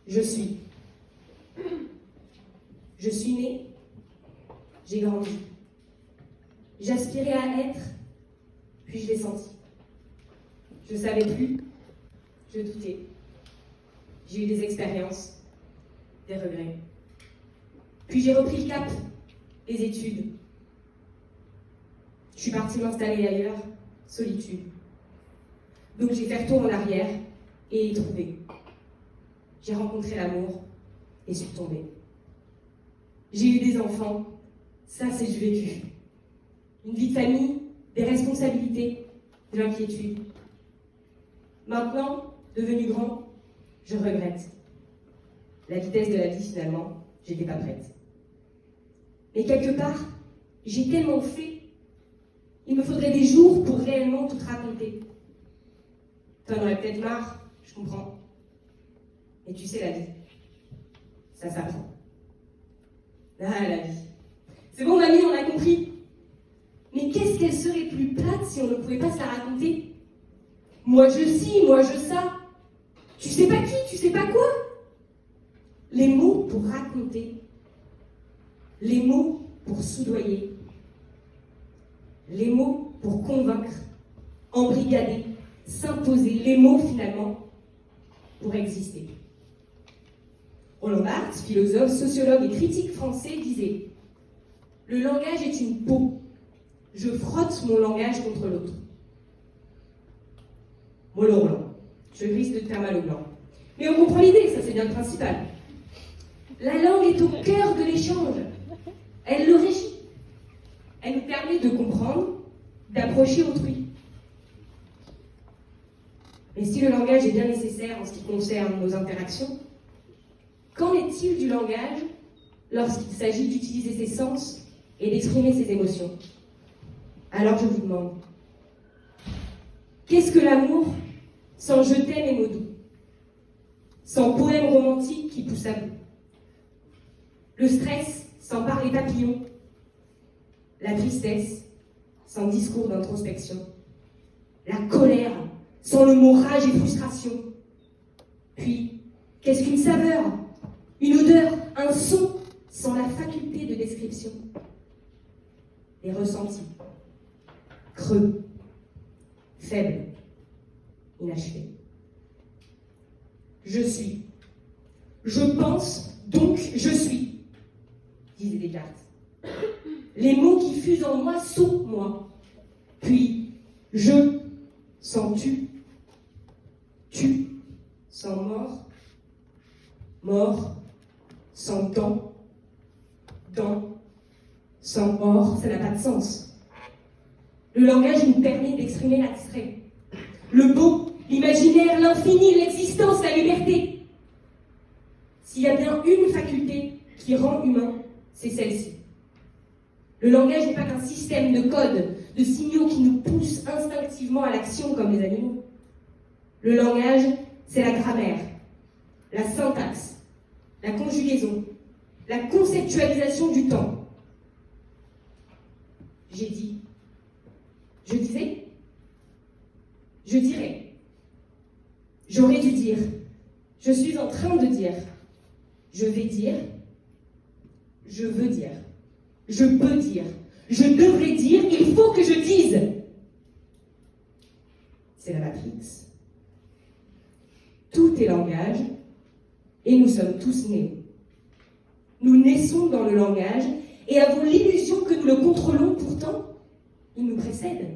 Je suis. Je suis née, j'ai grandi. J'aspirais à être, puis je l'ai senti. Je ne savais plus, je doutais. J'ai eu des expériences, des regrets. Puis j'ai repris le cap, les études. Je suis partie m'installer ailleurs, solitude. Donc j'ai fait retour en arrière et y trouvé. J'ai rencontré l'amour et suis tombée. J'ai eu des enfants, ça c'est du vécu. Une vie de famille, des responsabilités, de l'inquiétude. Maintenant, devenu grand, je regrette. La vitesse de la vie finalement, j'étais pas prête. Mais quelque part, j'ai tellement fait, il me faudrait des jours pour réellement tout raconter. T'en aurais peut-être marre, je comprends. Mais tu sais la vie, ça s'apprend. Ah, la vie. C'est bon, mamie, on a compris. Mais qu'est-ce qu'elle serait plus plate si on ne pouvait pas se la raconter? Moi je ci, moi je ça. Tu sais pas qui, tu sais pas quoi. Les mots pour raconter. Les mots pour soudoyer. Les mots pour convaincre, embrigader, s'imposer. Les mots finalement pour exister. Roland Barthes, philosophe, sociologue et critique français, disait « Le langage est une peau. Je frotte mon langage contre l'autre. » Mollo Roland. Je risque de te faire mal au blanc. Mais on comprend l'idée, ça c'est bien le principal. La langue est au cœur de l'échange. Elle le régit. Elle nous permet de comprendre, d'approcher autrui. Mais si le langage est bien nécessaire en ce qui concerne nos interactions, qu'en est-il du langage lorsqu'il s'agit d'utiliser ses sens et d'exprimer ses émotions? Alors je vous demande, qu'est-ce que l'amour sans je t'aime et mots doux, sans poème romantique qui pousse à bout? Le stress sans parler papillon, la tristesse sans discours d'introspection, la colère sans le mot rage et frustration. Puis, qu'est-ce qu'une saveur, une odeur, un son sans la faculté de description? Les ressentis, creux, faibles, inachevés. Je suis. Je pense, donc je suis, disait Descartes. Les mots qui fusent en moi sont moi. Puis, je sans tu sans mort, mort sans temps, dans sans or, ça n'a pas de sens. Le langage nous permet d'exprimer l'abstrait, le beau, l'imaginaire, l'infini, l'existence, la liberté. S'il y a bien une faculté qui rend humain, c'est celle-ci. Le langage n'est pas qu'un système de codes, de signaux qui nous poussent instinctivement à l'action comme les animaux. Le langage, c'est la grammaire, la syntaxe, la conjugaison, la conceptualisation du temps. J'ai dit, je disais, je dirais, j'aurais dû dire, je suis en train de dire, je vais dire, je veux dire, je peux dire, je devrais dire, il faut que je dise. C'est la Matrix. Tout est langage, et nous sommes tous nés. Nous naissons dans le langage, et avons l'illusion que nous le contrôlons, pourtant, il nous précède.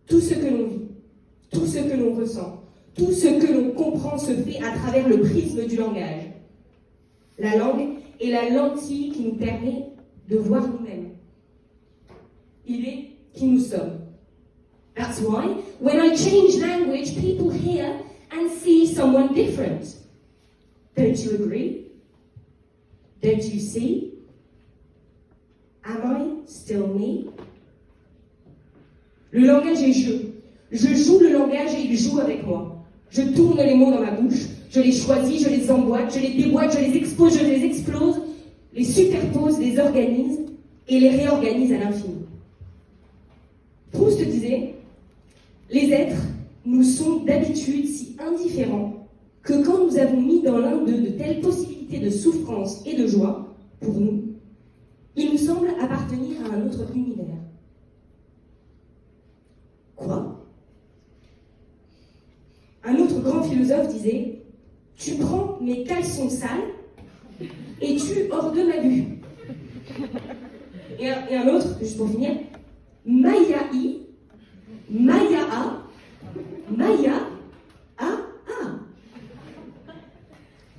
Tout ce que l'on vit, tout ce que l'on ressent, tout ce que l'on comprend se fait à travers le prisme du langage. La langue est la lentille qui nous permet de voir nous-mêmes. Il est qui nous sommes. That's why, when I change language, people hear and see someone different. Don't you agree? Don't you see? Am I still me? Le langage est jeu. Je joue le langage et il joue avec moi. Je tourne les mots dans ma bouche, je les choisis, je les emboîte, je les déboîte, je les expose, je les explose, les superpose, les organise et les réorganise à l'infini. Proust disait « Les êtres nous sont d'habitude si indifférents que quand nous avons mis dans l'un d'eux de telles possibilités de souffrance et de joie, pour nous, il nous semble appartenir à un autre univers. Quoi ? Un autre grand philosophe disait « Tu prends mes caleçons sales et tu hors de ma vue. » Et un autre, juste pour finir, « Maya-i, Maya-a, Maya-a-a. »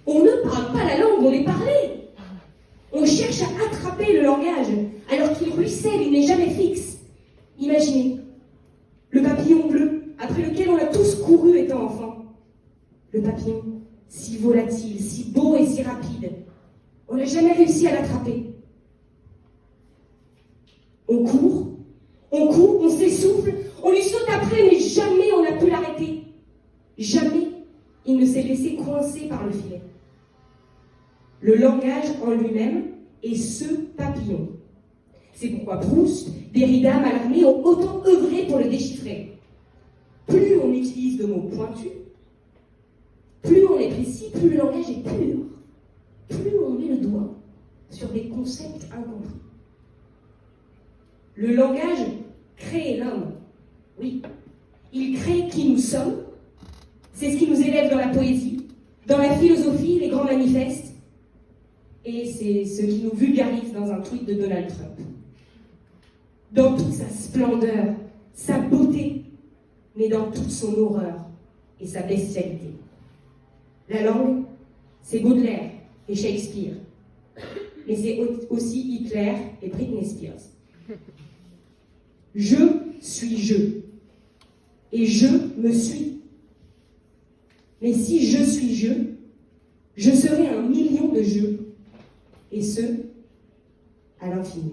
On ne parle pas la langue, on est parlé. On cherche à attraper le langage, alors qu'il ruisselle, il n'est jamais fixe. Imaginez, le papillon bleu, après lequel on a tous couru étant enfant. Le papillon, si volatile, si beau et si rapide. On n'a jamais réussi à l'attraper. On court, on s'essouffle, on lui saute après, mais jamais on n'a pu l'arrêter. Jamais il ne s'est laissé coincer par le filet. Le langage en lui-même est ce papillon. C'est pourquoi Proust, Derrida, Mallarmé ont autant œuvré pour le déchiffrer. Plus on utilise de mots pointus, plus on est précis, plus le langage est pur, plus on met le doigt sur des concepts incompris. Le langage crée l'homme. Oui, il crée qui nous sommes. C'est ce qui nous élève dans la poésie, dans la philosophie, les grands manifestes. Et c'est ce qui nous vulgarise dans un tweet de Donald Trump. Dans toute sa splendeur, sa beauté, mais dans toute son horreur et sa bestialité. La langue, c'est Baudelaire et Shakespeare, mais c'est aussi Hitler et Britney Spears. Je suis je, et je me suis. Mais si je suis je serai un million de jeux, et ce, à l'infini.